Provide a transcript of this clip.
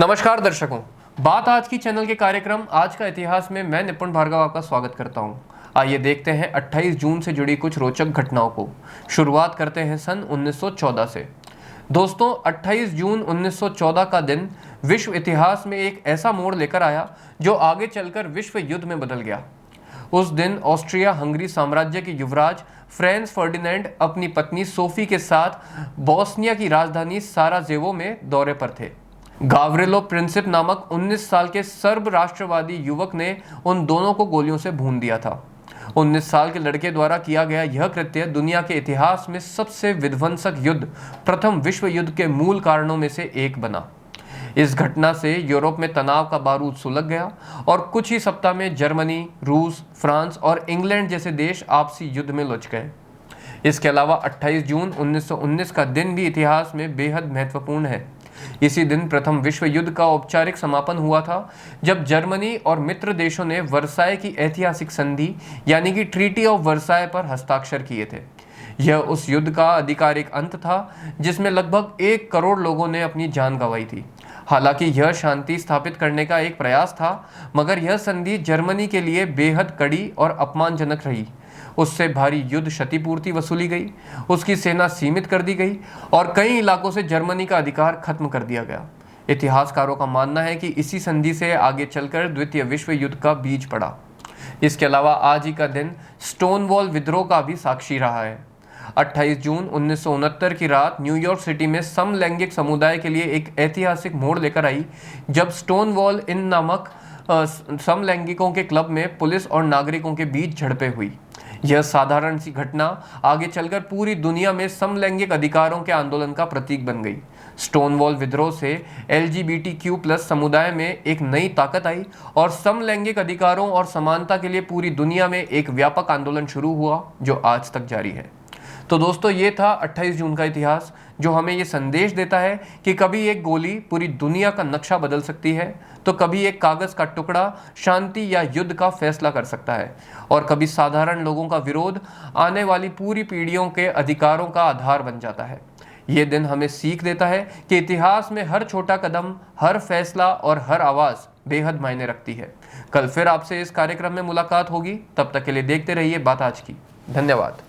नमस्कार दर्शकों, बात आज की चैनल के कार्यक्रम आज का इतिहास में मैं निपुण भार्गव आपका स्वागत करता हूं। आइए देखते हैं 28 जून से जुड़ी कुछ रोचक घटनाओं को। शुरुआत करते हैं सन 1914 से। दोस्तों, 28 जून 1914 का दिन विश्व इतिहास में एक ऐसा मोड़ लेकर आया जो आगे चलकर विश्व युद्ध में बदल गया। उस दिन ऑस्ट्रिया हंगरी साम्राज्य के युवराज फ्रांज फर्डिनेंड अपनी पत्नी सोफी के साथ बोस्निया की राजधानी साराजेवो में दौरे पर थे। गावरिलो प्रिंसिप नामक 19 साल के सर्ब राष्ट्रवादी युवक ने उन दोनों को गोलियों से भून दिया था। 19 साल के लड़के द्वारा किया गया यह कृत्य दुनिया के इतिहास में सबसे विध्वंसक युद्ध, प्रथम विश्व युद्ध के मूल कारणों में से एक बना। इस घटना से यूरोप में तनाव का बारूद सुलग गया और कुछ ही सप्ताह में जर्मनी, रूस, फ्रांस और इंग्लैंड जैसे देश आपसी युद्ध में उलझ गए। इसके अलावा 28 जून 1919 का दिन भी इतिहास में बेहद महत्वपूर्ण है। इसी दिन प्रथम विश्व युद्ध का औपचारिक समापन हुआ था, जब जर्मनी और मित्र देशों ने वर्साय की ऐतिहासिक संधि यानी कि ट्रीटी ऑफ वर्साय पर हस्ताक्षर किए थे। यह उस युद्ध का आधिकारिक अंत था जिसमें लगभग 1 करोड़ लोगों ने अपनी जान गंवाई थी। हालांकि यह शांति स्थापित करने का एक प्रयास था, मगर यह संधि जर्मनी के लिए बेहद कड़ी और अपमानजनक रही। उससे भारी युद्ध क्षतिपूर्ति वसूली गई, उसकी सेना सीमित कर दी गई और कई इलाकों से जर्मनी का अधिकार खत्म कर दिया गया। इतिहासकारों का मानना है कि इसी संधि से आगे चलकर द्वितीय विश्व युद्ध का बीज पड़ा। इसके अलावा आज ही का दिन स्टोनवॉल विद्रोह का भी साक्षी रहा है। 28 जून 1969 की रात न्यूयॉर्क सिटी में समलैंगिक समुदाय के लिए एक ऐतिहासिक मोड़ लेकर आई, जब स्टोनवॉल इन नामक समलैंगिकों के क्लब में पुलिस और नागरिकों के बीच झड़पें हुई। यह साधारण सी घटना आगे चलकर पूरी दुनिया में समलैंगिक अधिकारों के आंदोलन का प्रतीक बन गई। स्टोनवॉल विद्रोह से LGBTQ+ समुदाय में एक नई ताकत आई और समलैंगिक अधिकारों और समानता के लिए पूरी दुनिया में एक व्यापक आंदोलन शुरू हुआ जो आज तक जारी है। तो दोस्तों, ये था 28 जून का इतिहास, जो हमें ये संदेश देता है कि कभी एक गोली पूरी दुनिया का नक्शा बदल सकती है, तो कभी एक कागज का टुकड़ा शांति या युद्ध का फैसला कर सकता है, और कभी साधारण लोगों का विरोध आने वाली पूरी पीढ़ियों के अधिकारों का आधार बन जाता है। ये दिन हमें सीख देता है कि इतिहास में हर छोटा कदम, हर फैसला और हर आवाज़ बेहद मायने रखती है। कल फिर आपसे इस कार्यक्रम में मुलाकात होगी। तब तक के लिए देखते रहिए बात आज की। धन्यवाद।